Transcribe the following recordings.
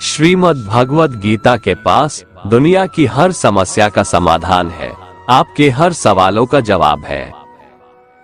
श्रीमद् भगवत गीता के पास दुनिया की हर समस्या का समाधान है, आपके हर सवालों का जवाब है।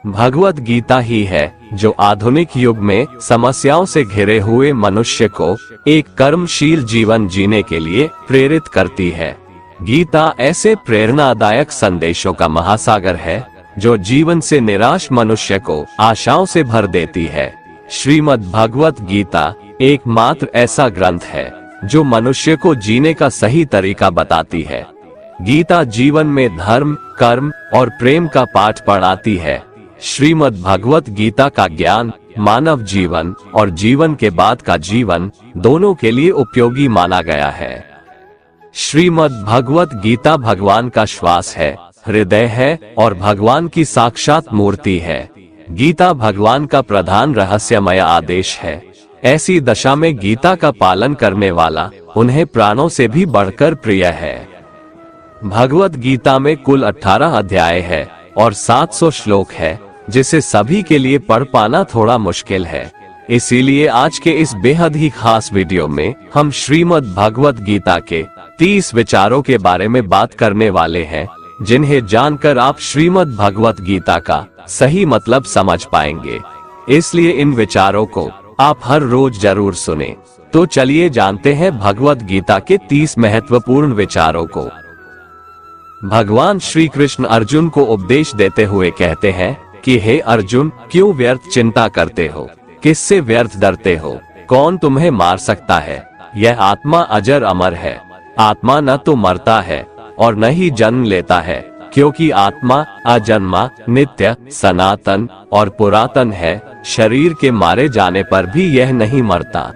भगवत गीता ही है जो आधुनिक युग में समस्याओं से घिरे हुए मनुष्य को एक कर्मशील जीवन जीने के लिए प्रेरित करती है। गीता ऐसे प्रेरणादायक संदेशों का महासागर है जो जीवन से निराश मनुष्य को आशाओं से भर देती है। श्रीमद् भगवत गीता एकमात्र ऐसा ग्रंथ है जो मनुष्य को जीने का सही तरीका बताती है। गीता जीवन में धर्म, कर्म और प्रेम का पाठ पढ़ाती है। श्रीमद् भगवत गीता का ज्ञान मानव जीवन और जीवन के बाद का जीवन दोनों के लिए उपयोगी माना गया है। श्रीमद् भगवत गीता भगवान का श्वास है, हृदय है और भगवान की साक्षात मूर्ति है। गीता भगवान का प्रधान रहस्यमय आदेश है। ऐसी दशा में गीता का पालन करने वाला उन्हें प्राणों से भी बढ़कर प्रिय है। भगवत गीता में कुल 18 अध्याय है और 700 श्लोक है, जिसे सभी के लिए पढ़ पाना थोड़ा मुश्किल है। इसीलिए आज के इस बेहद ही खास वीडियो में हम श्रीमद् भगवत गीता के 30 विचारों के बारे में बात करने वाले हैं, जिन्हें जानकर आप श्रीमद् भगवत गीता का सही मतलब समझ पाएंगे। इसलिए इन विचारों को आप हर रोज जरूर सुने। तो चलिए जानते हैं भगवत गीता के 30 महत्वपूर्ण विचारों को। भगवान श्री कृष्ण अर्जुन को उपदेश देते हुए कहते हैं कि हे अर्जुन, क्यों व्यर्थ चिंता करते हो? किससे व्यर्थ डरते हो? कौन तुम्हें मार सकता है? यह आत्मा अजर अमर है। आत्मा न तो मरता है और न ही जन्म लेता है, क्योंकि आत्मा अजन्मा, नित्य, सनातन और पुरातन है। शरीर के मारे जाने पर भी यह नहीं मरता।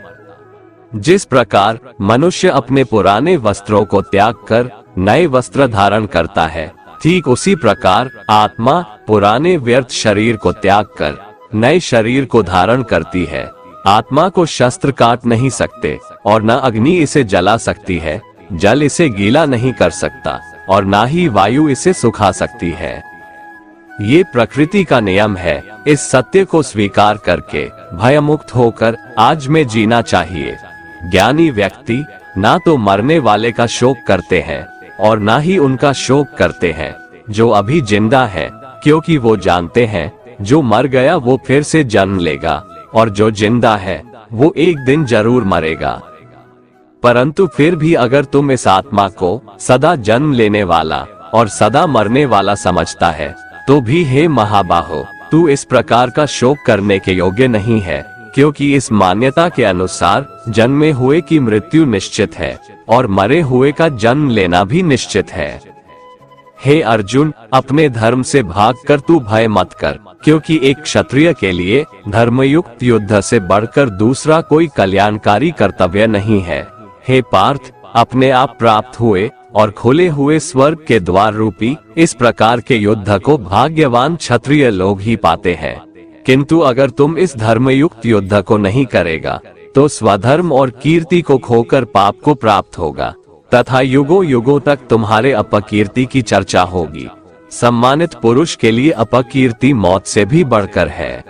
जिस प्रकार मनुष्य अपने पुराने वस्त्रों को त्याग कर नए वस्त्र धारण करता है, ठीक उसी प्रकार आत्मा पुराने व्यर्थ शरीर को त्याग कर नए शरीर को धारण करती है। आत्मा को शस्त्र काट नहीं सकते और न अग्नि इसे जला सकती है, जल इसे गीला नहीं कर सकता और ना ही वायु इसे सुखा सकती है। ये प्रकृति का नियम है। इस सत्य को स्वीकार करके भयमुक्त होकर आज में जीना चाहिए। ज्ञानी व्यक्ति ना तो मरने वाले का शोक करते हैं और ना ही उनका शोक करते हैं जो अभी जिंदा है, क्योंकि वो जानते हैं जो मर गया वो फिर से जन्म लेगा और जो जिंदा है वो एक दिन जरूर मरेगा। परंतु फिर भी अगर तुम इस आत्मा को सदा जन्म लेने वाला और सदा मरने वाला समझता है, तो भी हे महाबाहो, तू इस प्रकार का शोक करने के योग्य नहीं है, क्योंकि इस मान्यता के अनुसार जन्मे हुए की मृत्यु निश्चित है और मरे हुए का जन्म लेना भी निश्चित है। हे अर्जुन, अपने धर्म से भागकर तू भय मत कर, क्योंकि एक क्षत्रिय के लिए धर्मयुक्त युद्ध से बढ़कर दूसरा कोई कल्याणकारी कर्तव्य नहीं है। हे पार्थ, अपने आप प्राप्त हुए और खुले हुए स्वर्ग के द्वार रूपी इस प्रकार के युद्ध को भाग्यवान क्षत्रिय लोग ही पाते हैं। किंतु अगर तुम इस धर्मयुक्त युद्ध को नहीं करेगा, तो स्वधर्म और कीर्ति को खोकर पाप को प्राप्त होगा तथा युगों युगों तक तुम्हारे अपकीर्ति की चर्चा होगी। सम्मानित पुरुष के लिए अपकीर्ति मौत से भी बढ़कर है।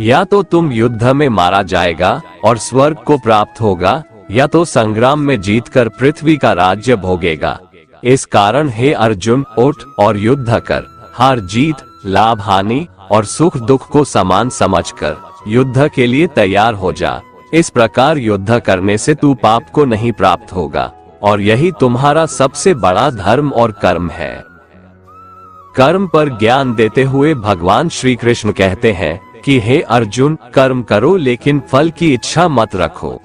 या तो तुम युद्ध में मारा जाएगा और स्वर्ग को प्राप्त होगा, या तो संग्राम में जीतकर पृथ्वी का राज्य भोगेगा। इस कारण हे अर्जुन, उठ और युद्ध कर। हार जीत, लाभ हानि और सुख दुख को समान समझकर युद्ध के लिए तैयार हो जा। इस प्रकार युद्ध करने से तू पाप को नहीं प्राप्त होगा और यही तुम्हारा सबसे बड़ा धर्म और कर्म है। कर्म पर ज्ञान देते हुए भगवान श्री कृष्ण कहते हैं कि हे अर्जुन, कर्म करो लेकिन फल की इच्छा मत रखो।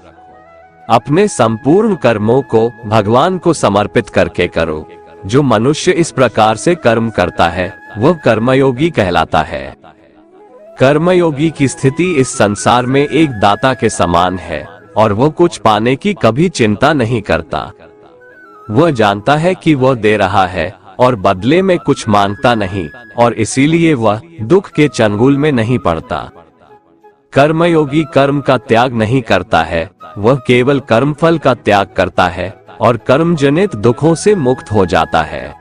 अपने संपूर्ण कर्मों को भगवान को समर्पित करके करो। जो मनुष्य इस प्रकार से कर्म करता है वह कर्मयोगी कहलाता है। कर्मयोगी की स्थिति इस संसार में एक दाता के समान है और वह कुछ पाने की कभी चिंता नहीं करता। वह जानता है कि वह दे रहा है और बदले में कुछ मांगता नहीं, और इसीलिए वह दुख के चंगुल में नहीं पड़ता। कर्मयोगी कर्म का त्याग नहीं करता है, वह केवल कर्मफल का त्याग करता है और कर्मजनित दुखों से मुक्त हो जाता है।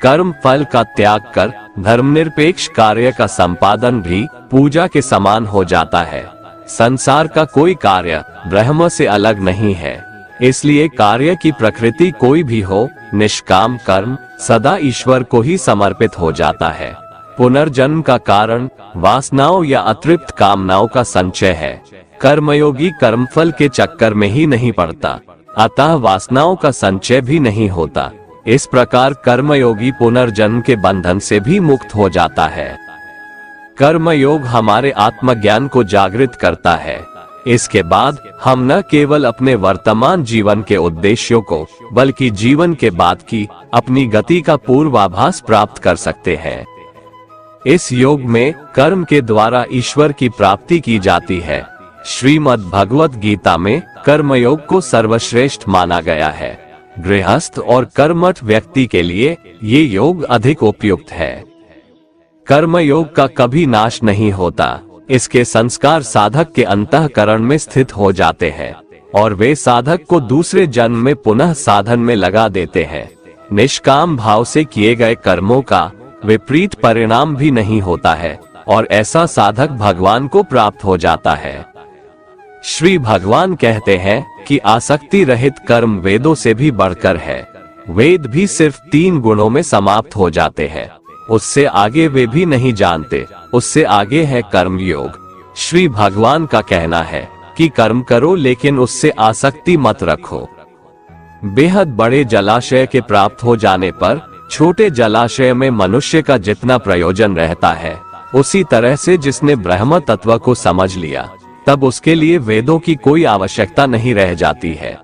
कर्म फल का त्याग कर धर्मनिरपेक्ष कार्य का संपादन भी पूजा के समान हो जाता है। संसार का कोई कार्य ब्रह्म से अलग नहीं है, इसलिए कार्य की प्रकृति कोई भी हो, निष्काम कर्म सदा ईश्वर को ही समर्पित हो जाता है। पुनर्जन्म का कारण वासनाओं या अतृप्त कामनाओं का संचय है। कर्मयोगी कर्मफल के चक्कर में ही नहीं पड़ता, अतः वासनाओं का संचय भी नहीं होता। इस प्रकार कर्मयोगी पुनर्जन्म के बंधन से भी मुक्त हो जाता है। कर्मयोग हमारे आत्मज्ञान को जागृत करता है। इसके बाद हम न केवल अपने वर्तमान जीवन के उद्देश्यों को, बल्कि जीवन के बाद की अपनी गति का पूर्वाभास प्राप्त कर सकते हैं। इस योग में कर्म के द्वारा ईश्वर की प्राप्ति की जाती है। श्रीमद् भगवत गीता में कर्मयोग को सर्वश्रेष्ठ माना गया है। गृहस्थ और कर्मठ व्यक्ति के लिए ये योग अधिक उपयुक्त है। कर्मयोग का कभी नाश नहीं होता। इसके संस्कार साधक के अंतःकरण में स्थित हो जाते हैं और वे साधक को दूसरे जन्म में पुनः साधन में लगा देते हैं। निष्काम भाव से किए गए कर्मों का विपरीत परिणाम भी नहीं होता है और ऐसा साधक भगवान को प्राप्त हो जाता है। श्री भगवान कहते हैं कि आसक्ति रहित कर्म वेदों से भी बढ़कर है। वेद भी सिर्फ 3 गुणों में समाप्त हो जाते हैं, उससे आगे वे भी नहीं जानते। उससे आगे है कर्म योग। श्री भगवान का कहना है कि कर्म करो लेकिन उससे आसक्ति मत रखो। बेहद बड़े जलाशय के प्राप्त हो जाने पर छोटे जलाशय में मनुष्य का जितना प्रयोजन रहता है, उसी तरह से जिसने ब्रह्म तत्व को समझ लिया, तब उसके लिए वेदों की कोई आवश्यकता नहीं रह जाती है।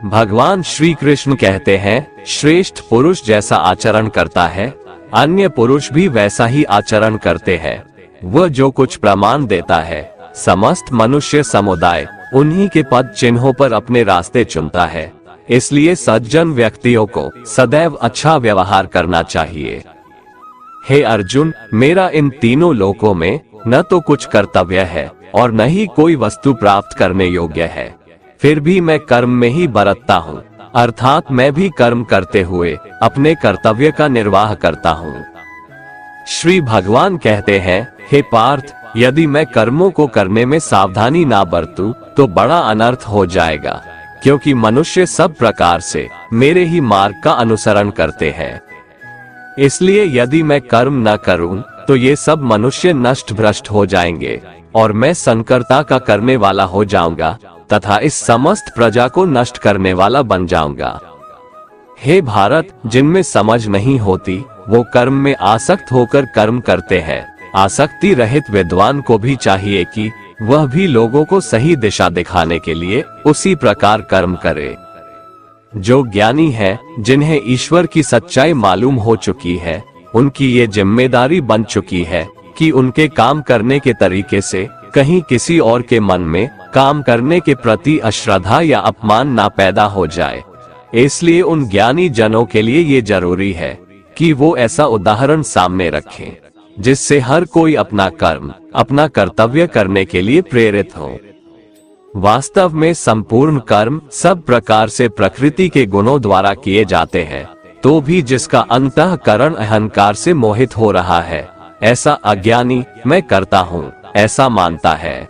भगवान श्री कृष्ण कहते हैं, श्रेष्ठ पुरुष जैसा आचरण करता है, अन्य पुरुष भी वैसा ही आचरण करते हैं। वह जो कुछ प्रमाण देता है, समस्त मनुष्य समुदाय उन्हीं के पद चिन्हों पर अपने रास्ते चुनता है। इसलिए सज्जन व्यक्तियों को सदैव अच्छा व्यवहार करना चाहिए। हे अर्जुन, मेरा इन तीनों लोकों में न तो कुछ कर्तव्य है और न ही कोई वस्तु प्राप्त करने योग्य है, फिर भी मैं कर्म में ही बरतता हूँ, अर्थात मैं भी कर्म करते हुए अपने कर्तव्य का निर्वाह करता हूँ। श्री भगवान कहते हैं, हे पार्थ, यदि मैं कर्मों को करने में सावधानी ना बरतूं तो बड़ा अनर्थ हो जाएगा, क्योंकि मनुष्य सब प्रकार से मेरे ही मार्ग का अनुसरण करते हैं। इसलिए यदि मैं कर्म न करूं तो ये सब मनुष्य नष्ट भ्रष्ट हो जाएंगे और मैं संकर्ता का करने वाला हो जाऊंगा तथा इस समस्त प्रजा को नष्ट करने वाला बन जाऊंगा। हे भारत, जिनमें समझ नहीं होती वो कर्म में आसक्त होकर कर्म करते हैं। आसक्ति रहित विद्वान को भी चाहिए कि वह भी लोगों को सही दिशा दिखाने के लिए उसी प्रकार कर्म करे। जो ज्ञानी है, जिन्हें ईश्वर की सच्चाई मालूम हो चुकी है, उनकी ये जिम्मेदारी बन चुकी है कि उनके काम करने के तरीके से कहीं किसी और के मन में काम करने के प्रति अश्रद्धा या अपमान ना पैदा हो जाए। इसलिए उन ज्ञानी जनों के लिए ये जरूरी है कि वो ऐसा उदाहरण सामने रखें जिससे हर कोई अपना कर्म, अपना कर्तव्य करने के लिए प्रेरित हो। वास्तव में संपूर्ण कर्म सब प्रकार से प्रकृति के गुणों द्वारा किए जाते हैं, तो भी जिसका अंतःकरण अहंकार से मोहित हो रहा है, ऐसा अज्ञानी मैं करता हूँ ऐसा मानता है।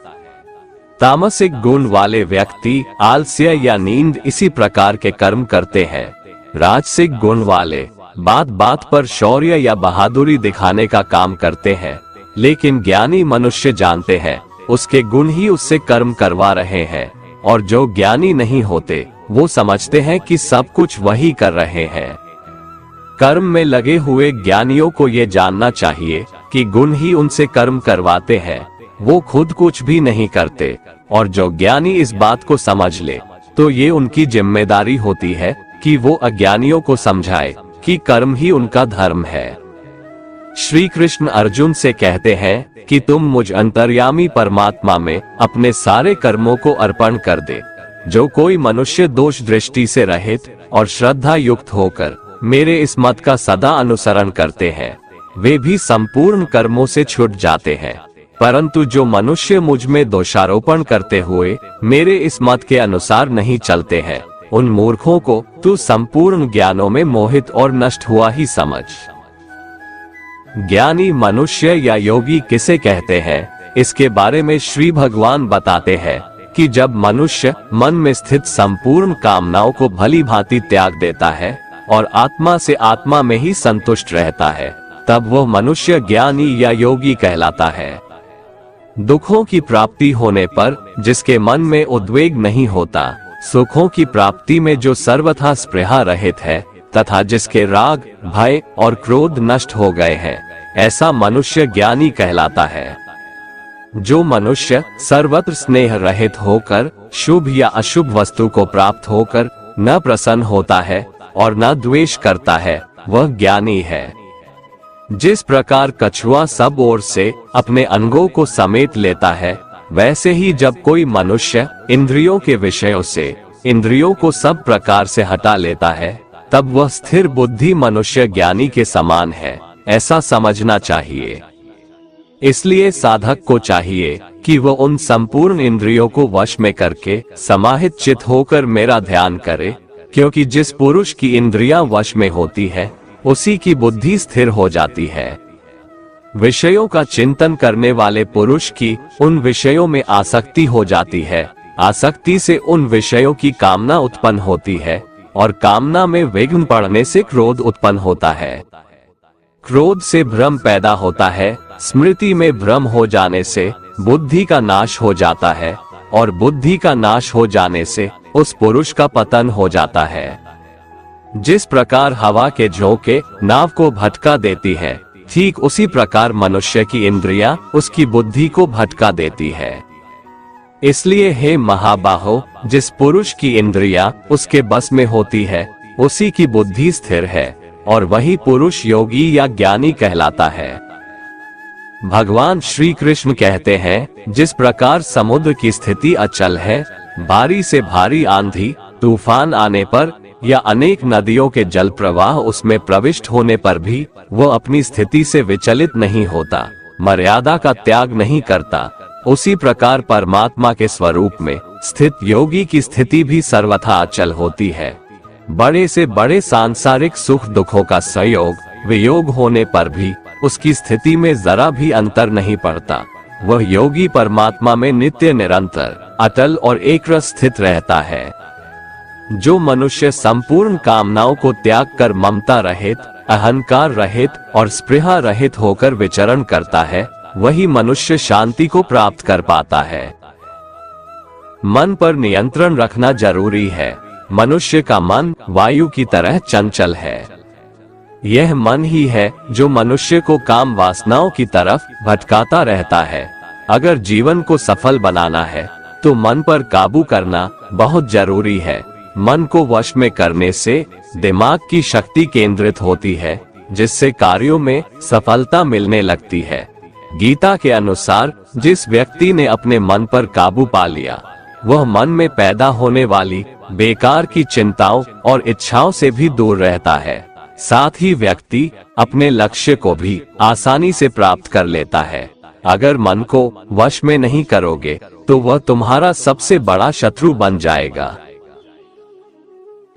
तामसिक गुण वाले व्यक्ति आलस्य या नींद इसी प्रकार के कर्म करते हैं। राजसिक गुण वाले बात बात पर शौर्य या बहादुरी दिखाने का काम करते हैं, लेकिन ज्ञानी मनुष्य जानते हैं उसके गुण ही उससे कर्म करवा रहे हैं, और जो ज्ञानी नहीं होते वो समझते हैं कि सब कुछ वही कर रहे हैं। कर्म में लगे हुए ज्ञानियों को ये जानना चाहिए कि गुण ही उनसे कर्म करवाते हैं, वो खुद कुछ भी नहीं करते। और जो ज्ञानी इस बात को समझ ले तो ये उनकी जिम्मेदारी होती है कि वो अज्ञानियों को समझाए कि कर्म ही उनका धर्म है। श्री कृष्ण अर्जुन से कहते हैं कि तुम मुझ अंतर्यामी परमात्मा में अपने सारे कर्मों को अर्पण कर दे। जो कोई मनुष्य दोष दृष्टि से रहित और श्रद्धा युक्त होकर मेरे इस मत का सदा अनुसरण करते हैं, वे भी संपूर्ण कर्मों से छूट जाते हैं। परंतु जो मनुष्य मुझ में दोषारोपण करते हुए मेरे इस मत के अनुसार नहीं चलते हैं, उन मूर्खों को तू संपूर्ण ज्ञानों में मोहित और नष्ट हुआ ही समझ। ज्ञानी मनुष्य या योगी किसे कहते हैं, इसके बारे में श्री भगवान बताते हैं कि जब मनुष्य मन में स्थित संपूर्ण कामनाओं को भली भांति त्याग देता है और आत्मा से आत्मा में ही संतुष्ट रहता है, तब वह मनुष्य ज्ञानी या योगी कहलाता है। दुखों की प्राप्ति होने पर जिसके मन में उद्वेग नहीं होता, सुखों की प्राप्ति में जो सर्वथा स्पृहा रहित है तथा जिसके राग, भय और क्रोध नष्ट हो गए हैं, ऐसा मनुष्य ज्ञानी कहलाता है। जो मनुष्य सर्वत्र स्नेह रहित होकर शुभ या अशुभ वस्तु को प्राप्त होकर न प्रसन्न होता है और न द्वेष करता है, वह ज्ञानी है। जिस प्रकार कछुआ सब ओर से अपने अंगों को समेट लेता है, वैसे ही जब कोई मनुष्य इंद्रियों के विषयों से इंद्रियों को सब प्रकार से हटा लेता है, तब वह स्थिर बुद्धि मनुष्य ज्ञानी के समान है, ऐसा समझना चाहिए। इसलिए साधक को चाहिए कि वह उन संपूर्ण इंद्रियों को वश में करके समाहित चित्त होकर मेरा ध्यान करे, क्योंकि जिस पुरुष की इंद्रियां वश में होती है, उसी की बुद्धि स्थिर हो जाती है। विषयों का चिंतन करने वाले पुरुष की उन विषयों में आसक्ति हो जाती है, आसक्ति से उन विषयों की कामना उत्पन्न होती है और कामना में विघ्न पड़ने से क्रोध उत्पन्न होता है। क्रोध से भ्रम पैदा होता है, स्मृति में भ्रम हो जाने से बुद्धि का नाश हो जाता है और बुद्धि का नाश हो जाने से उस पुरुष का पतन हो जाता है। जिस प्रकार हवा के झोंके नाव को भटका देती है, ठीक उसी प्रकार मनुष्य की इंद्रियां उसकी बुद्धि को भटका देती है। इसलिए हे महाबाहो, जिस पुरुष की इंद्रियां उसके बस में होती है, उसी की बुद्धि स्थिर है और वही पुरुष योगी या ज्ञानी कहलाता है। भगवान श्री कृष्ण कहते हैं, जिस प्रकार समुद्र की स्थिति अचल है, भारी से भारी आंधी तूफान आने पर या अनेक नदियों के जल प्रवाह उसमें प्रविष्ट होने पर भी वह अपनी स्थिति से विचलित नहीं होता, मर्यादा का त्याग नहीं करता, उसी प्रकार परमात्मा के स्वरूप में स्थित योगी की स्थिति भी सर्वथा अचल होती है। बड़े से बड़े सांसारिक सुख दुखों का संयोग वियोग होने पर भी उसकी स्थिति में जरा भी अंतर नहीं पड़ता। वह योगी परमात्मा में नित्य निरंतर अटल और एकरस स्थित रहता है। जो मनुष्य संपूर्ण कामनाओं को त्याग कर ममता रहित, अहंकार रहित और स्पृहा रहित होकर विचरण करता है, वही मनुष्य शांति को प्राप्त कर पाता है। मन पर नियंत्रण रखना जरूरी है। मनुष्य का मन वायु की तरह चंचल है। यह मन ही है जो मनुष्य को काम वासनाओं की तरफ भटकाता रहता है। अगर जीवन को सफल बनाना है तो मन पर काबू करना बहुत जरूरी है। मन को वश में करने से दिमाग की शक्ति केंद्रित होती है, जिससे कार्यों में सफलता मिलने लगती है। गीता के अनुसार जिस व्यक्ति ने अपने मन पर काबू पा लिया, वह मन में पैदा होने वाली बेकार की चिंताओं और इच्छाओं से भी दूर रहता है। साथ ही व्यक्ति अपने लक्ष्य को भी आसानी से प्राप्त कर लेता है। अगर मन को वश में नहीं करोगे तो वह तुम्हारा सबसे बड़ा शत्रु बन जाएगा।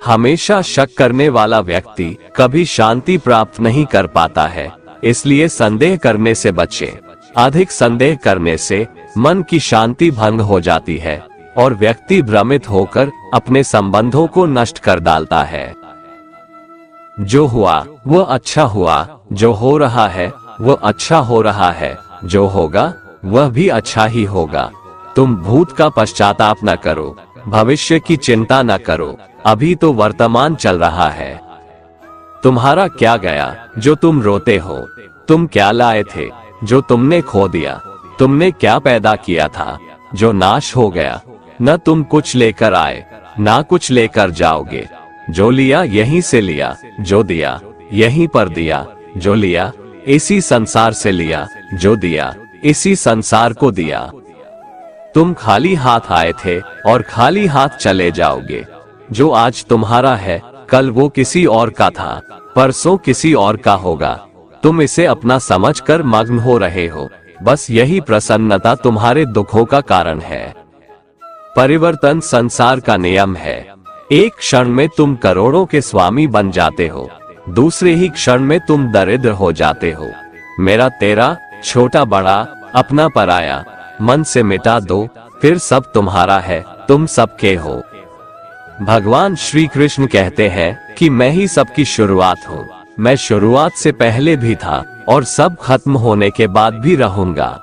हमेशा शक करने वाला व्यक्ति कभी शांति प्राप्त नहीं कर पाता है, इसलिए संदेह करने से बचे। अधिक संदेह करने से मन की शांति भंग हो जाती है और व्यक्ति भ्रमित होकर अपने संबंधों को नष्ट कर डालता है। जो हुआ वह अच्छा हुआ, जो हो रहा है वह अच्छा हो रहा है, जो होगा वह भी अच्छा ही होगा। तुम भूत का पश्चाताप न करो, भविष्य की चिंता न करो, अभी तो वर्तमान चल रहा है। तुम्हारा क्या गया जो तुम रोते हो? तुम क्या लाए थे जो तुमने खो दिया? तुमने क्या पैदा किया था जो नाश हो गया? न तुम कुछ लेकर आए, ना कुछ लेकर जाओगे। जो लिया यहीं से लिया, जो दिया यहीं पर दिया, जो लिया इसी संसार से लिया, जो दिया इसी संसार को दिया। तुम खाली हाथ आए थे और खाली हाथ चले जाओगे। जो आज तुम्हारा है कल वो किसी और का था, परसों किसी और का होगा। तुम इसे अपना समझकर मग्न हो रहे हो। बस यही प्रसन्नता तुम्हारे दुखों का कारण है। परिवर्तन संसार का नियम है। एक क्षण में तुम करोड़ों के स्वामी बन जाते हो, दूसरे ही क्षण में तुम दरिद्र हो जाते हो। मेरा तेरा, छोटा बड़ा अपना पराया मन से मिटा दो, फिर सब तुम्हारा है, तुम सबके हो। भगवान श्री कृष्ण कहते हैं कि मैं ही सबकी शुरुआत हूँ। मैं शुरुआत से पहले भी था और सब खत्म होने के बाद भी रहूंगा।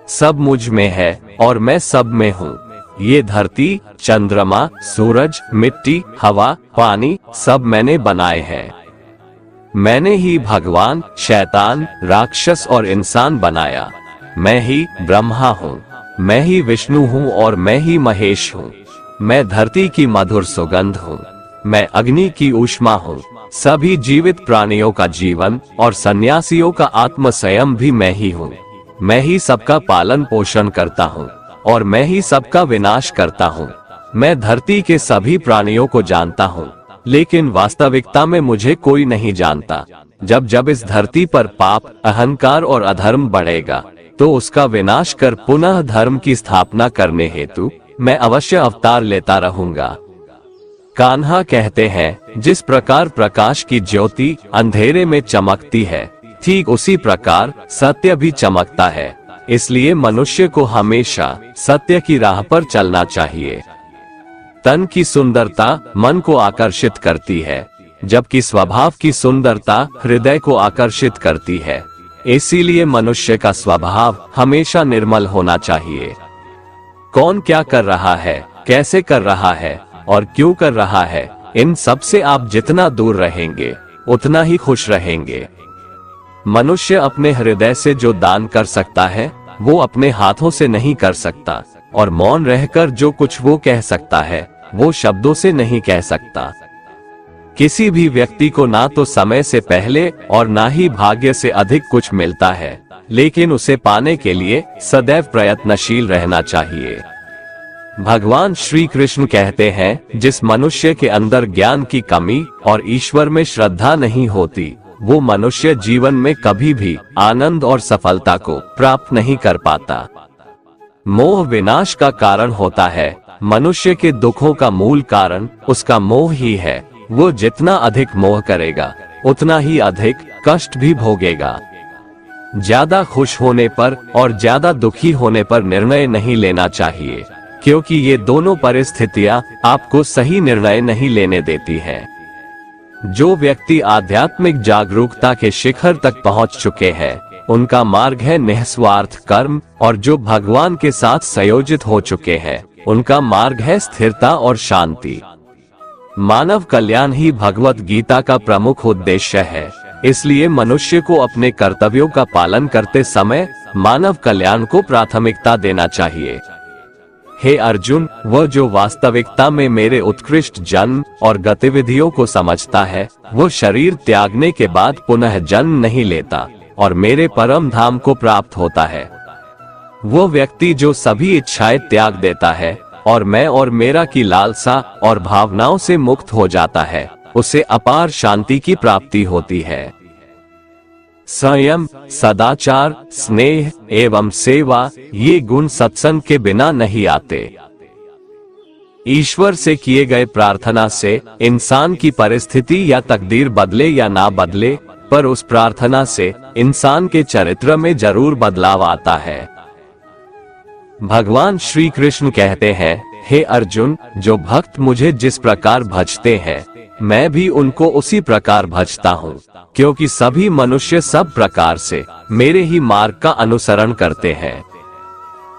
सब मुझ में है और मैं सब में हूँ। ये धरती, चंद्रमा, सूरज, मिट्टी, हवा, पानी सब मैंने बनाए हैं। मैंने ही भगवान, शैतान, राक्षस और इंसान बनाया। मैं ही ब्रह्मा हूँ, मैं ही विष्णु हूँ और मैं ही महेश हूँ। मैं धरती की मधुर सुगंध हूँ, मैं अग्नि की ऊष्मा हूँ। सभी जीवित प्राणियों का जीवन और सन्यासियों का आत्म संयम भी मैं ही हूँ। मैं ही सबका पालन पोषण करता हूँ और मैं ही सबका विनाश करता हूँ। मैं धरती के सभी प्राणियों को जानता हूँ, लेकिन वास्तविकता में मुझे कोई नहीं जानता। जब जब इस धरती पर पाप, अहंकार और अधर्म बढ़ेगा, तो उसका विनाश कर पुनः धर्म की स्थापना करने हेतु मैं अवश्य अवतार लेता रहूंगा। कान्हा कहते हैं, जिस प्रकार प्रकाश की ज्योति अंधेरे में चमकती है, ठीक उसी प्रकार सत्य भी चमकता है। इसलिए मनुष्य को हमेशा सत्य की राह पर चलना चाहिए। तन की सुंदरता मन को आकर्षित करती है, जबकि स्वभाव की सुंदरता हृदय को आकर्षित करती है। इसीलिए मनुष्य का स्वभाव हमेशा निर्मल होना चाहिए। कौन क्या कर रहा है, कैसे कर रहा है और क्यों कर रहा है, इन सब से आप जितना दूर रहेंगे उतना ही खुश रहेंगे। मनुष्य अपने हृदय से जो दान कर सकता है वो अपने हाथों से नहीं कर सकता, और मौन रहकर जो कुछ वो कह सकता है वो शब्दों से नहीं कह सकता। किसी भी व्यक्ति को ना तो समय से पहले और ना ही भाग्य से अधिक कुछ मिलता है, लेकिन उसे पाने के लिए सदैव प्रयत्नशील रहना चाहिए। भगवान श्री कृष्ण कहते हैं, जिस मनुष्य के अंदर ज्ञान की कमी और ईश्वर में श्रद्धा नहीं होती, वो मनुष्य जीवन में कभी भी आनंद और सफलता को प्राप्त नहीं कर पाता। मोह विनाश का कारण होता है। मनुष्य के दुखों का मूल कारण उसका मोह ही है। वो जितना अधिक मोह करेगा उतना ही अधिक कष्ट भी भोगेगा। ज्यादा खुश होने पर और ज्यादा दुखी होने पर निर्णय नहीं लेना चाहिए, क्योंकि ये दोनों परिस्थितियां आपको सही निर्णय नहीं लेने देती हैं। जो व्यक्ति आध्यात्मिक जागरूकता के शिखर तक पहुंच चुके हैं, उनका मार्ग है निस्वार्थ कर्म, और जो भगवान के साथ संयोजित हो चुके हैं, उनका मार्ग है स्थिरता और शांति। मानव कल्याण ही भगवत गीता का प्रमुख उद्देश्य है। इसलिए मनुष्य को अपने कर्तव्यों का पालन करते समय मानव कल्याण को प्राथमिकता देना चाहिए। हे अर्जुन, वह जो वास्तविकता में मेरे उत्कृष्ट जन्म और गतिविधियों को समझता है, वो शरीर त्यागने के बाद पुनः जन्म नहीं लेता और मेरे परम धाम को प्राप्त होता है। वो व्यक्ति जो सभी इच्छाएं त्याग देता है और मैं और मेरा की लालसा और भावनाओं से मुक्त हो जाता है, उसे अपार शांति की प्राप्ति होती है। संयम, सदाचार, स्नेह एवं सेवा, ये गुण सत्संग के बिना नहीं आते। ईश्वर से किए गए प्रार्थना से इंसान की परिस्थिति या तकदीर बदले या ना बदले, पर उस प्रार्थना से इंसान के चरित्र में जरूर बदलाव आता है। भगवान श्री कृष्ण कहते हैं, हे अर्जुन, जो भक्त मुझे जिस प्रकार भजते हैं, मैं भी उनको उसी प्रकार भजता हूँ, क्योंकि सभी मनुष्य सब प्रकार से मेरे ही मार्ग का अनुसरण करते हैं।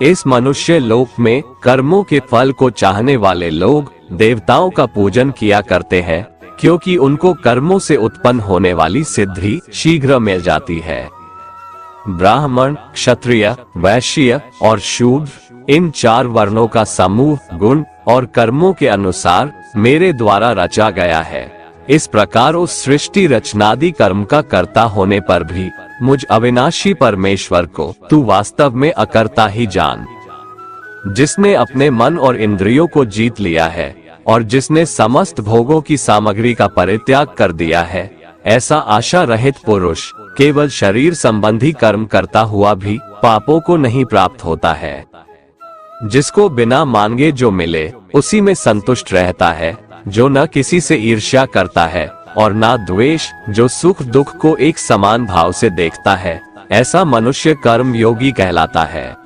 इस मनुष्य लोक में कर्मों के फल को चाहने वाले लोग देवताओं का पूजन किया करते हैं, क्योंकि उनको कर्मों से उत्पन्न होने वाली सिद्धि शीघ्र मिल जाती है। ब्राह्मण, क्षत्रिय, वैश्य और शूद्र, इन 4 वर्णों का समूह गुण और कर्मों के अनुसार मेरे द्वारा रचा गया है। इस प्रकार उस सृष्टि रचनादि कर्म का कर्ता होने पर भी मुझ अविनाशी परमेश्वर को तू वास्तव में अकर्ता ही जान। जिसने अपने मन और इंद्रियों को जीत लिया है और जिसने समस्त भोगों की सामग्री का परित्याग कर दिया है, ऐसा आशा रहित पुरुष केवल शरीर संबंधी कर्म करता हुआ भी पापों को नहीं प्राप्त होता है। जिसको बिना मांगे जो मिले उसी में संतुष्ट रहता है, जो न किसी से ईर्ष्या करता है और ना द्वेष, जो सुख दुख को एक समान भाव से देखता है, ऐसा मनुष्य कर्म योगी कहलाता है,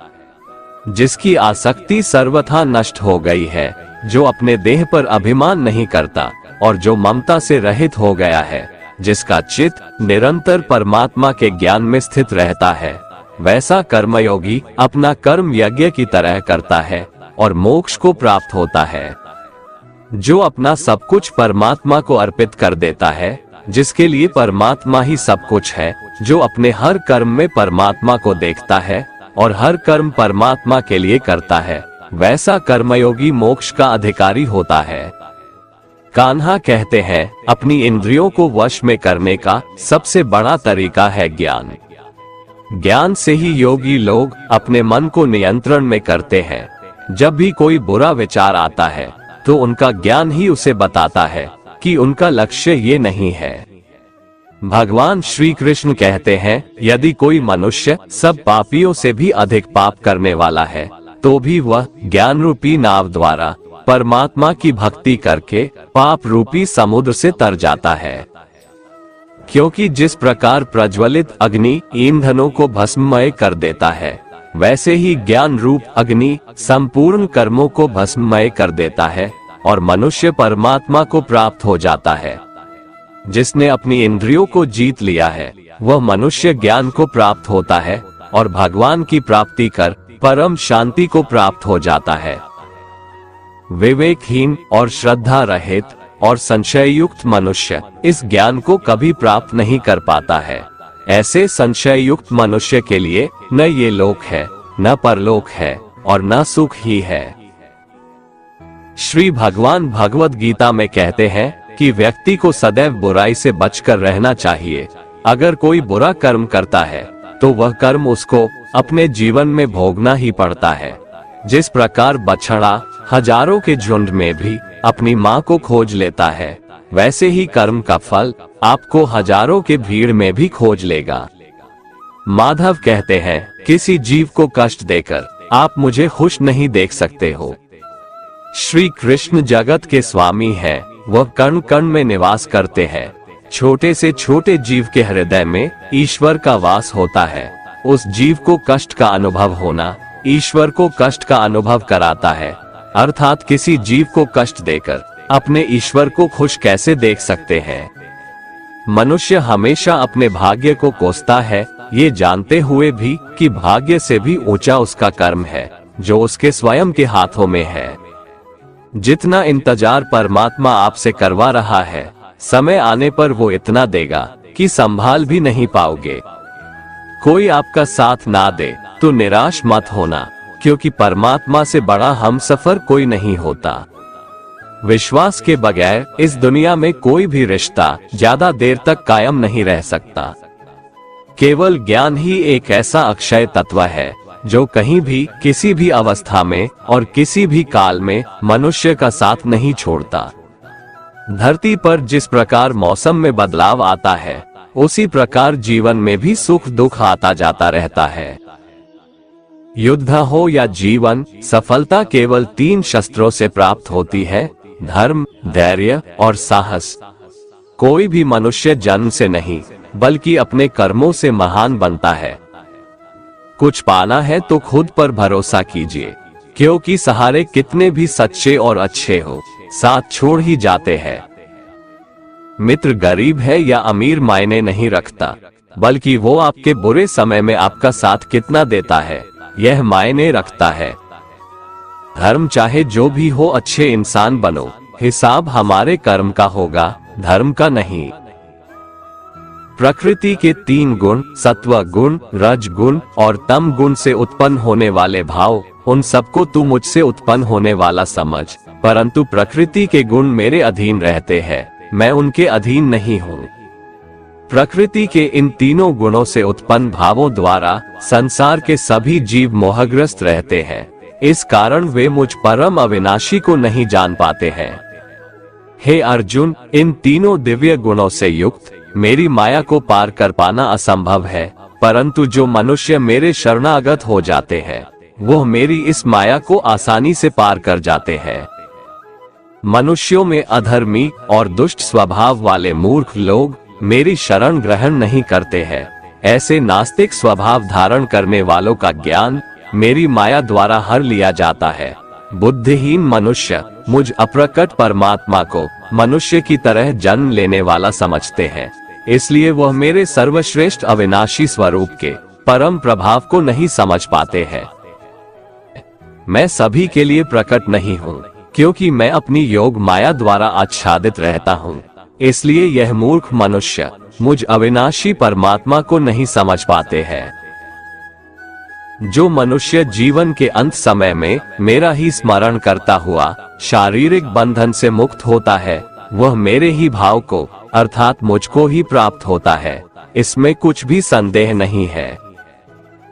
जिसकी आसक्ति सर्वथा नष्ट हो गई है, जो अपने देह पर अभिमान नहीं करता और जो ममता से रहित हो गया है, जिसका चित्त निरंतर परमात्मा के ज्ञान में स्थित रहता है। वैसा कर्मयोगी अपना कर्म यज्ञ की तरह करता है और मोक्ष को प्राप्त होता है। जो अपना सब कुछ परमात्मा को अर्पित कर देता है, जिसके लिए परमात्मा ही सब कुछ है, जो अपने हर कर्म में परमात्मा को देखता है और हर कर्म परमात्मा के लिए करता है, वैसा कर्मयोगी मोक्ष का अधिकारी होता है। कान्हा कहते हैं, अपनी इंद्रियों को वश में करने का सबसे बड़ा तरीका है ज्ञान। ज्ञान से ही योगी लोग अपने मन को नियंत्रण में करते हैं। जब भी कोई बुरा विचार आता है तो उनका ज्ञान ही उसे बताता है कि उनका लक्ष्य ये नहीं है। भगवान श्री कृष्ण कहते हैं, यदि कोई मनुष्य सब पापियों से भी अधिक पाप करने वाला है तो भी वह ज्ञान रूपी नाव द्वारा परमात्मा की भक्ति करके पाप रूपी समुद्र से तर जाता है। क्योंकि जिस प्रकार प्रज्वलित अग्नि ईंधनों को भस्ममय कर देता है, वैसे ही ज्ञान रूप अग्नि संपूर्ण कर्मों को भस्ममय कर देता है और मनुष्य परमात्मा को प्राप्त हो जाता है। जिसने अपनी इंद्रियों को जीत लिया है, वह मनुष्य ज्ञान को प्राप्त होता है और भगवान की प्राप्ति कर परम शांति को प्राप्त हो जाता है। विवेकहीन और श्रद्धा रहित और संशय युक्त मनुष्य इस ज्ञान को कभी प्राप्त नहीं कर पाता है। ऐसे संशय युक्त मनुष्य के लिए न ये लोक है, न परलोक है और न सुख ही है। श्री भगवान भगवत गीता में कहते हैं कि व्यक्ति को सदैव बुराई से बचकर रहना चाहिए। अगर कोई बुरा कर्म करता है तो वह कर्म उसको अपने जीवन में भोगना ही पड़ता है। जिस प्रकार बछड़ा हजारों के झुंड में भी अपनी माँ को खोज लेता है, वैसे ही कर्म का फल आपको हजारों के भीड़ में भी खोज लेगा। माधव कहते हैं, किसी जीव को कष्ट देकर आप मुझे खुश नहीं देख सकते हो। श्री कृष्ण जगत के स्वामी हैं, वह कण कण में निवास करते हैं। छोटे से छोटे जीव के हृदय में ईश्वर का वास होता है। उस जीव को कष्ट का अनुभव होना ईश्वर को कष्ट का अनुभव कराता है। अर्थात किसी जीव को कष्ट देकर अपने ईश्वर को खुश कैसे देख सकते हैं। मनुष्य हमेशा अपने भाग्य को कोसता है, ये जानते हुए भी कि भाग्य से भी ऊंचा उसका कर्म है जो उसके स्वयं के हाथों में है। जितना इंतजार परमात्मा आपसे करवा रहा है, समय आने पर वो इतना देगा कि संभाल भी नहीं पाओगे। कोई आपका साथ ना दे तो निराश मत होना, क्योंकि परमात्मा से बड़ा हमसफर कोई नहीं होता। विश्वास के बगैर इस दुनिया में कोई भी रिश्ता ज्यादा देर तक कायम नहीं रह सकता। केवल ज्ञान ही एक ऐसा अक्षय तत्व है जो कहीं भी किसी भी अवस्था में और किसी भी काल में मनुष्य का साथ नहीं छोड़ता। धरती पर जिस प्रकार मौसम में बदलाव आता है, उसी प्रकार जीवन में भी सुख दुख आता जाता रहता है। युद्ध हो या जीवन, सफलता केवल 3 शस्त्रों से प्राप्त होती है, धर्म, धैर्य और साहस। कोई भी मनुष्य जन्म से नहीं बल्कि अपने कर्मों से महान बनता है। कुछ पाना है तो खुद पर भरोसा कीजिए, क्योंकि सहारे कितने भी सच्चे और अच्छे हो, साथ छोड़ ही जाते हैं। मित्र गरीब है या अमीर मायने नहीं रखता, बल्कि वो आपके बुरे समय में आपका साथ कितना देता है, यह मायने रखता है। धर्म चाहे जो भी हो, अच्छे इंसान बनो, हिसाब हमारे कर्म का होगा, धर्म का नहीं। प्रकृति के 3 गुण, सत्व गुण, रज गुण और तम गुण से उत्पन्न होने वाले भाव, उन सबको तू मुझसे उत्पन्न होने वाला समझ, परंतु प्रकृति के गुण मेरे अधीन रहते हैं, मैं उनके अधीन नहीं हूँ। प्रकृति के इन तीनों गुणों से उत्पन्न भावों द्वारा संसार के सभी जीव मोहग्रस्त रहते हैं। इस कारण वे मुझ परम अविनाशी को नहीं जान पाते हैं। हे अर्जुन, इन तीनों दिव्य गुणों से युक्त मेरी माया को पार कर पाना असंभव है, परंतु जो मनुष्य मेरे शरणागत हो जाते हैं, वो मेरी इस माया को आसानी से पार कर जाते हैं। मनुष्यों में अधर्मी और दुष्ट स्वभाव वाले मूर्ख लोग मेरी शरण ग्रहण नहीं करते हैं, ऐसे नास्तिक स्वभाव धारण करने वालों का ज्ञान मेरी माया द्वारा हर लिया जाता है। बुद्धिहीन मनुष्य मुझ अप्रकट परमात्मा को मनुष्य की तरह जन्म लेने वाला समझते हैं, इसलिए वह मेरे सर्वश्रेष्ठ अविनाशी स्वरूप के परम प्रभाव को नहीं समझ पाते हैं। मैं सभी के लिए प्रकट नहीं हूँ, क्योंकि मैं अपनी योग माया द्वारा आच्छादित रहता हूँ। इसलिए यह मूर्ख मनुष्य मुझ अविनाशी परमात्मा को नहीं समझ पाते हैं। जो मनुष्य जीवन के अंत समय में मेरा ही स्मरण करता हुआ शारीरिक बंधन से मुक्त होता है, वह मेरे ही भाव को अर्थात मुझको ही प्राप्त होता है, इसमें कुछ भी संदेह नहीं है।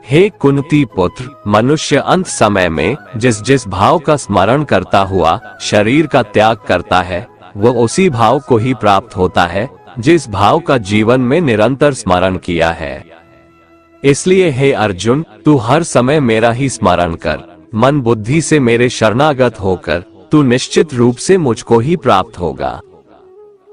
हे कुंती पुत्र, मनुष्य अंत समय में जिस जिस भाव का स्मरण करता हुआ शरीर का त्याग करता है, वह उसी भाव को ही प्राप्त होता है जिस भाव का जीवन में निरंतर स्मरण किया है। इसलिए हे अर्जुन, तू हर समय मेरा ही स्मरण कर, मन बुद्धि से मेरे शरणागत होकर तू निश्चित रूप से मुझको ही प्राप्त होगा।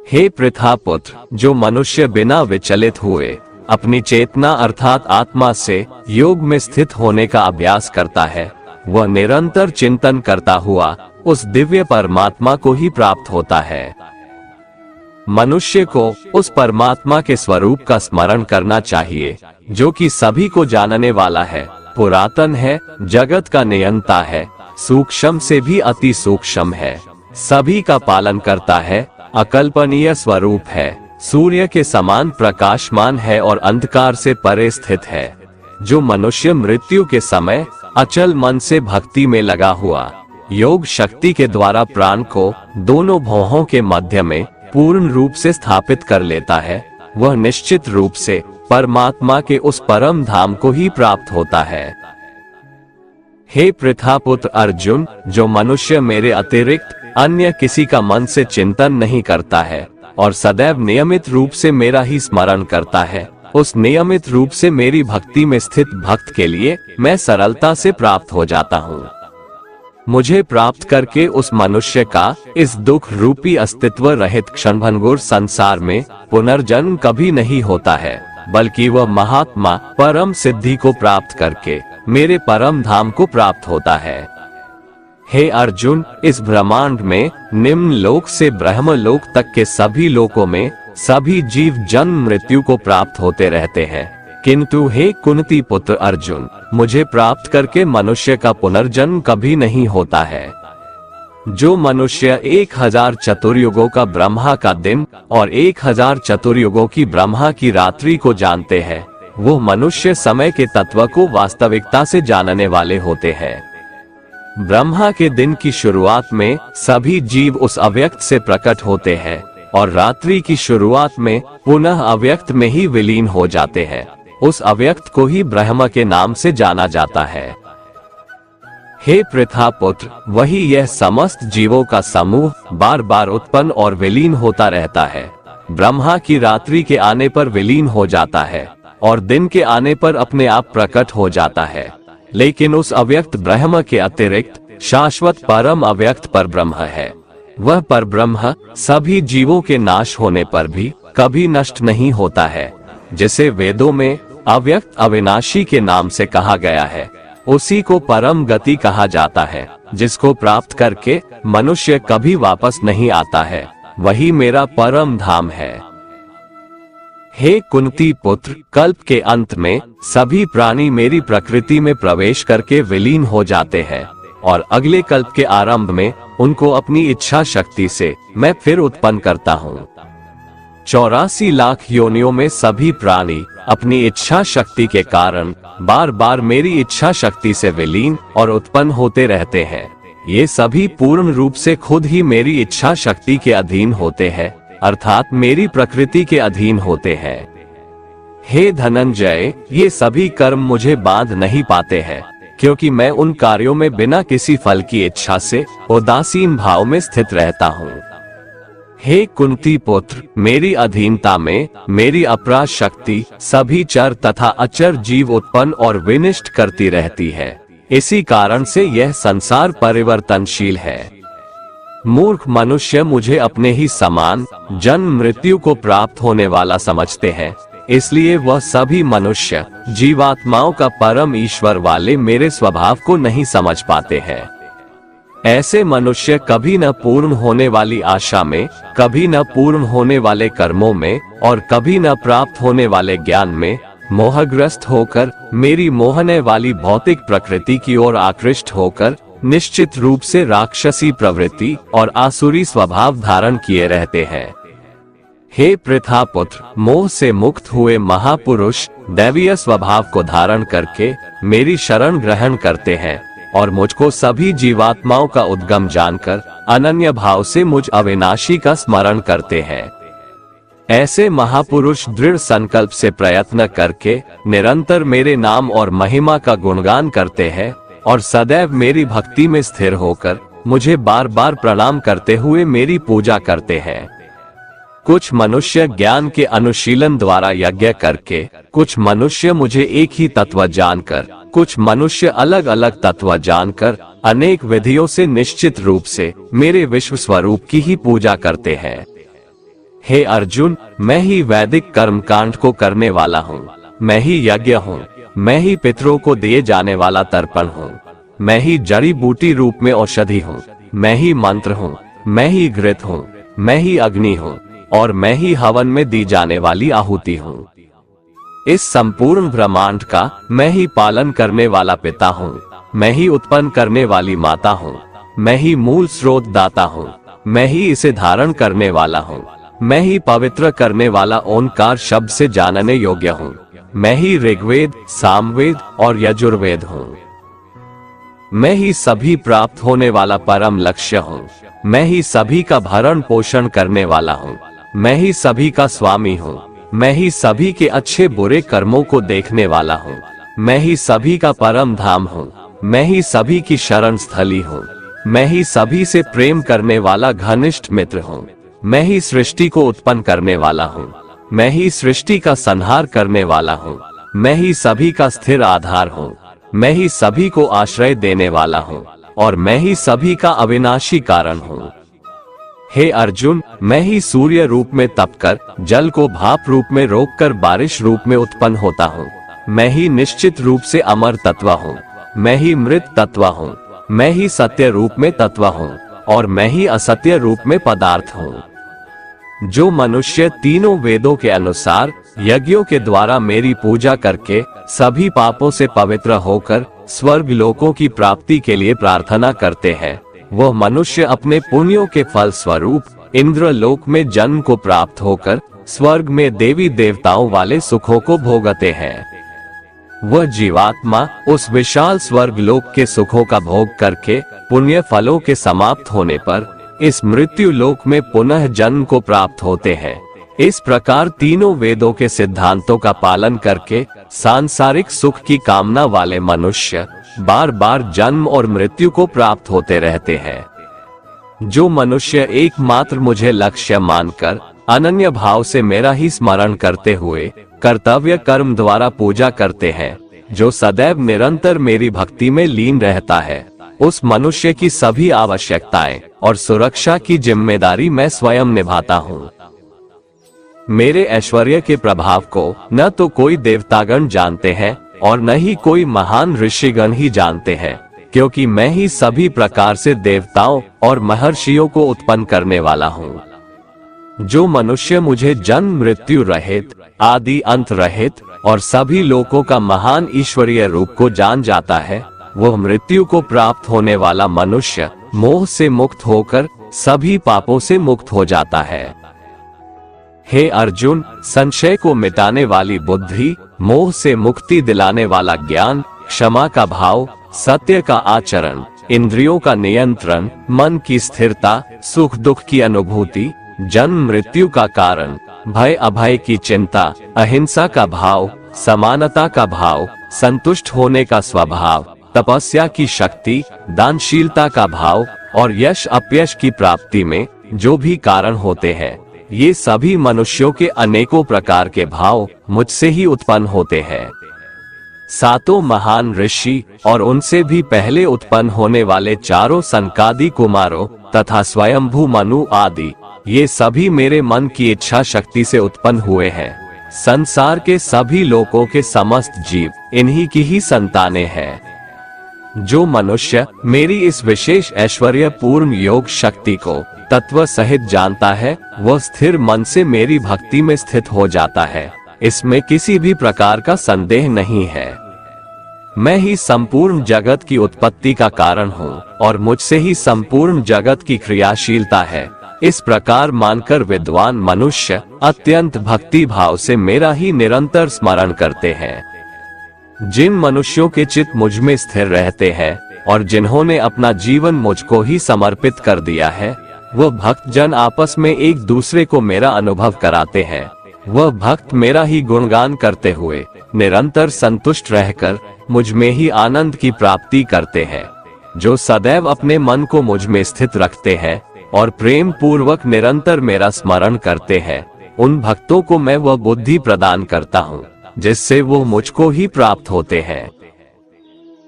हे पृथा पुत्र, जो मनुष्य बिना विचलित हुए अपनी चेतना अर्थात आत्मा से योग में स्थित होने का अभ्यास करता है, वह निरंतर चिंतन करता हुआ उस दिव्य परमात्मा को ही प्राप्त होता है। मनुष्य को उस परमात्मा के स्वरूप का स्मरण करना चाहिए, जो कि सभी को जानने वाला है, पुरातन है, जगत का नियंता है, सूक्ष्म से भी अति सूक्ष्म है, सभी का पालन करता है, अकल्पनीय स्वरूप है, सूर्य के समान प्रकाशमान है और अंधकार से परे स्थित है। जो मनुष्य मृत्यु के समय अचल मन से भक्ति में लगा हुआ योग शक्ति के द्वारा प्राण को दोनों भौहों के मध्य में पूर्ण रूप से स्थापित कर लेता है, वह निश्चित रूप से परमात्मा के उस परम धाम को ही प्राप्त होता है। हे पृथा पुत्र अर्जुन, जो मनुष्य मेरे अतिरिक्त अन्य किसी का मन से चिंतन नहीं करता है और सदैव नियमित रूप से मेरा ही स्मरण करता है, उस नियमित रूप से मेरी भक्ति में स्थित भक्त के लिए मैं सरलता से प्राप्त हो जाता हूँ। मुझे प्राप्त करके उस मनुष्य का इस दुख रूपी अस्तित्व रहित क्षणभंगुर संसार में पुनर्जन्म कभी नहीं होता है, बल्कि वह महात्मा परम सिद्धि को प्राप्त करके मेरे परम धाम को प्राप्त होता है। हे अर्जुन, इस ब्रह्मांड में निम्न लोक से ब्रह्म लोक तक के सभी लोकों में सभी जीव जन्म मृत्यु को प्राप्त होते रहते हैं, किंतु हे कुंती पुत्र अर्जुन, मुझे प्राप्त करके मनुष्य का पुनर्जन्म कभी नहीं होता है। जो मनुष्य 1000 चतुर्युगों का ब्रह्मा का दिन और 1000 चतुर्युगों की ब्रह्मा की रात्रि को जानते हैं, वो मनुष्य समय के तत्व को वास्तविकता से जानने वाले होते हैं। ब्रह्मा के दिन की शुरुआत में सभी जीव उस अव्यक्त से प्रकट होते हैं और रात्रि की शुरुआत में पुनः अव्यक्त में ही विलीन हो जाते हैं। उस अव्यक्त को ही ब्रह्म के नाम से जाना जाता है। हे पृथा पुत्र, वही यह समस्त जीवों का समूह बार बार उत्पन्न और विलीन होता रहता है। ब्रह्मा की रात्रि के आने पर विलीन हो जाता है और दिन के आने पर अपने आप प्रकट हो जाता है, लेकिन उस अव्यक्त ब्रह्म के अतिरिक्त शाश्वत परम अव्यक्त पर ब्रह्म है। वह पर ब्रह्म सभी जीवों के नाश होने पर भी कभी नष्ट नहीं होता है, जिसे वेदों में अव्यक्त अविनाशी के नाम से कहा गया है। उसी को परम गति कहा जाता है, जिसको प्राप्त करके मनुष्य कभी वापस नहीं आता है, वही मेरा परम धाम है। हे कुंती पुत्र, कल्प के अंत में सभी प्राणी मेरी प्रकृति में प्रवेश करके विलीन हो जाते हैं और अगले कल्प के आरंभ में उनको अपनी इच्छा शक्ति से मैं फिर उत्पन्न करता हूँ। 84 लाख योनियों में सभी प्राणी अपनी इच्छा शक्ति के कारण बार बार मेरी इच्छा शक्ति से विलीन और उत्पन्न होते रहते हैं। ये सभी पूर्ण रूप से खुद ही मेरी इच्छा शक्ति के अधीन होते हैं, अर्थात मेरी प्रकृति के अधीन होते हैं। हे धनंजय, ये सभी कर्म मुझे बांध नहीं पाते हैं, क्योंकि मैं उन कार्यों में बिना किसी फल की इच्छा से उदासीन भाव में स्थित रहता हूँ। हे कुंती पुत्र, मेरी अधीनता में मेरी अपराध शक्ति सभी चर तथा अचर जीव उत्पन्न और विनिष्ट करती रहती है। इसी कारण से यह संसार परिवर्तनशील है। मूर्ख मनुष्य मुझे अपने ही समान जन्म मृत्यु को प्राप्त होने वाला समझते हैं, इसलिए वह सभी मनुष्य जीवात्माओं का परम ईश्वर वाले मेरे स्वभाव को नहीं समझ पाते हैं। ऐसे मनुष्य कभी न पूर्ण होने वाली आशा में, कभी न पूर्ण होने वाले कर्मों में और कभी न प्राप्त होने वाले ज्ञान में मोहग्रस्त होकर मेरी मोहने वाली भौतिक प्रकृति की ओर आकृष्ट होकर निश्चित रूप से राक्षसी प्रवृत्ति और आसुरी स्वभाव धारण किए रहते हैं। हे पृथापुत्र, मोह से मुक्त हुए महापुरुष दैवीय स्वभाव को धारण करके मेरी शरण ग्रहण करते हैं और मुझको सभी जीवात्माओं का उद्गम जानकर अनन्य भाव से मुझ अविनाशी का स्मरण करते हैं। ऐसे महापुरुष दृढ़ संकल्प से प्रयत्न करके निरंतर मेरे नाम और महिमा का गुणगान करते हैं और सदैव मेरी भक्ति में स्थिर होकर मुझे बार बार प्रणाम करते हुए मेरी पूजा करते हैं। कुछ मनुष्य ज्ञान के अनुशीलन द्वारा यज्ञ करके, कुछ मनुष्य मुझे एक ही तत्व जानकर, कुछ मनुष्य अलग अलग तत्व जानकर अनेक विधियों से निश्चित रूप से मेरे विश्व स्वरूप की ही पूजा करते हैं। हे अर्जुन, मैं ही वैदिक कर्मकांड को करने वाला हूँ, मैं ही यज्ञ हूँ, मैं ही पितरों को दिए जाने वाला तर्पण हूँ, मैं ही जड़ी बूटी रूप में औषधि हूँ, मैं ही मंत्र हूँ, मैं ही घृत हूँ, मैं ही अग्नि हूँ और मैं ही हवन में दी जाने वाली आहुति हूँ। इस संपूर्ण ब्रह्मांड का मैं ही पालन करने वाला पिता हूँ, मैं ही उत्पन्न करने वाली माता हूँ, मैं ही मूल स्रोत दाता हूँ, मैं ही इसे धारण करने वाला हूँ, मैं ही पवित्र करने वाला ओंकार शब्द से जानने योग्य हूँ, मैं ही ऋग्वेद, सामवेद और यजुर्वेद हूँ। मैं ही सभी प्राप्त होने वाला परम लक्ष्य हूँ, मैं ही सभी का भरण पोषण करने वाला हूँ, मैं ही सभी का स्वामी हूँ, मैं ही सभी के अच्छे बुरे कर्मों को देखने वाला हूँ, मैं ही सभी का परम धाम हूँ, मैं ही सभी की शरण स्थली हूँ, मैं ही सभी से प्रेम करने वाला घनिष्ठ मित्र हूँ, मैं ही सृष्टि को उत्पन्न करने वाला हूँ, मैं ही सृष्टि का संहार करने वाला हूँ, मैं ही सभी का स्थिर आधार हूँ, मैं ही सभी को आश्रय देने वाला हूँ और मैं ही सभी का अविनाशी कारण हूँ। हे अर्जुन, मैं ही सूर्य रूप में तपकर जल को भाप रूप में रोककर बारिश रूप में उत्पन्न होता हूँ, मैं ही निश्चित रूप से अमर तत्व हूँ, मैं ही मृत तत्व हूँ, मैं ही सत्य रूप में तत्व हूँ और मैं ही असत्य रूप में पदार्थ हूँ। जो मनुष्य तीनों वेदों के अनुसार यज्ञों के द्वारा मेरी पूजा करके सभी पापों से पवित्र होकर स्वर्ग लोकों की प्राप्ति के लिए प्रार्थना करते हैं, वह मनुष्य अपने पुण्यों के फल स्वरूप इंद्र लोक में जन्म को प्राप्त होकर स्वर्ग में देवी देवताओं वाले सुखों को भोगते हैं। वह जीवात्मा उस विशाल स्वर्ग लोक के सुखों का भोग करके पुण्य फलों के समाप्त होने पर इस मृत्यु लोक में पुनः जन्म को प्राप्त होते हैं। इस प्रकार तीनों वेदों के सिद्धांतों का पालन करके सांसारिक सुख की कामना वाले मनुष्य बार बार जन्म और मृत्यु को प्राप्त होते रहते हैं। जो मनुष्य एकमात्र मुझे लक्ष्य मानकर अनन्य भाव से मेरा ही स्मरण करते हुए कर्तव्य कर्म द्वारा पूजा करते हैं, जो सदैव निरंतर मेरी भक्ति में लीन रहता है, उस मनुष्य की सभी आवश्यकताएं और सुरक्षा की जिम्मेदारी मैं स्वयं निभाता हूँ। मेरे ऐश्वर्य के प्रभाव को न तो कोई देवतागण जानते हैं और न ही कोई महान ऋषिगण ही जानते हैं, क्योंकि मैं ही सभी प्रकार से देवताओं और महर्षियों को उत्पन्न करने वाला हूँ। जो मनुष्य मुझे जन्म मृत्यु रहित, आदि अंत रहित और सभी लोकों का महान ईश्वरीय रूप को जान जाता है, वह मृत्यु को प्राप्त होने वाला मनुष्य मोह से मुक्त होकर सभी पापों से मुक्त हो जाता है। हे अर्जुन, संशय को मिटाने वाली बुद्धि, मोह से मुक्ति दिलाने वाला ज्ञान, क्षमा का भाव, सत्य का आचरण, इंद्रियों का नियंत्रण, मन की स्थिरता, सुख दुख की अनुभूति, जन्म मृत्यु का कारण, भय अभय की चिंता, अहिंसा का भाव, समानता का भाव, संतुष्ट होने का स्वभाव, तपस्या की शक्ति, दानशीलता का भाव और यश अपयश की प्राप्ति में जो भी कारण होते हैं, ये सभी मनुष्यों के अनेकों प्रकार के भाव मुझसे ही उत्पन्न होते हैं। सातों महान ऋषि और उनसे भी पहले उत्पन्न होने वाले चारों सनकादि कुमारों तथा स्वयंभू मनु आदि, ये सभी मेरे मन की इच्छा शक्ति से उत्पन्न हुए हैं। संसार के सभी लोगों के समस्त जीव इन्हीं की ही संतानें हैं। जो मनुष्य मेरी इस विशेष ऐश्वर्यपूर्ण योग शक्ति को तत्व सहित जानता है, वह स्थिर मन से मेरी भक्ति में स्थित हो जाता है। इसमें किसी भी प्रकार का संदेह नहीं है। मैं ही संपूर्ण जगत की उत्पत्ति का कारण हूँ और मुझसे ही संपूर्ण जगत की क्रियाशीलता है। इस प्रकार मानकर विद्वान मनुष्य अत्यंत भक्ति भाव से मेरा ही निरंतर स्मरण करते हैं। जिन मनुष्यों के चित्त मुझ में स्थिर रहते हैं और जिन्होंने अपना जीवन मुझको ही समर्पित कर दिया है, वह भक्त जन आपस में एक दूसरे को मेरा अनुभव कराते हैं। वह भक्त मेरा ही गुणगान करते हुए निरंतर संतुष्ट रहकर मुझ में ही आनंद की प्राप्ति करते हैं। जो सदैव अपने मन को मुझ में स्थित रखते हैं और प्रेम पूर्वक निरंतर मेरा स्मरण करते हैं, उन भक्तों को मैं वह बुद्धि प्रदान करता हूँ जिससे वो मुझको ही प्राप्त होते हैं।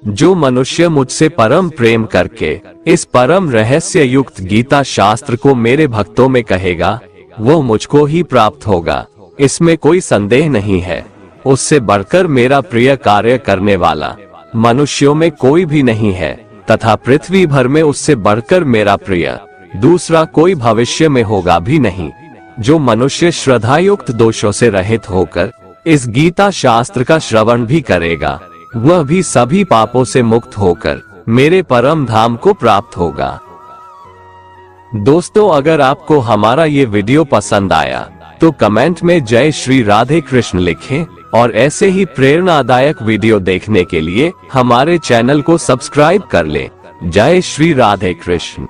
जो मनुष्य मुझसे परम प्रेम करके इस परम रहस्य युक्त गीता शास्त्र को मेरे भक्तों में कहेगा, वो मुझको ही प्राप्त होगा। इसमें कोई संदेह नहीं है। उससे बढ़कर मेरा प्रिय कार्य करने वाला मनुष्यों में कोई भी नहीं है तथा पृथ्वी भर में उससे बढ़कर मेरा प्रिय दूसरा कोई भविष्य में होगा भी नहीं। जो मनुष्य श्रद्धायुक्त दोषों से रहित होकर इस गीता शास्त्र का श्रवण भी करेगा, वह भी सभी पापों से मुक्त होकर मेरे परम धाम को प्राप्त होगा। दोस्तों, अगर आपको हमारा ये वीडियो पसंद आया तो कमेंट में जय श्री राधे कृष्ण लिखें और ऐसे ही प्रेरणादायक वीडियो देखने के लिए हमारे चैनल को सब्सक्राइब कर लें। जय श्री राधे कृष्ण।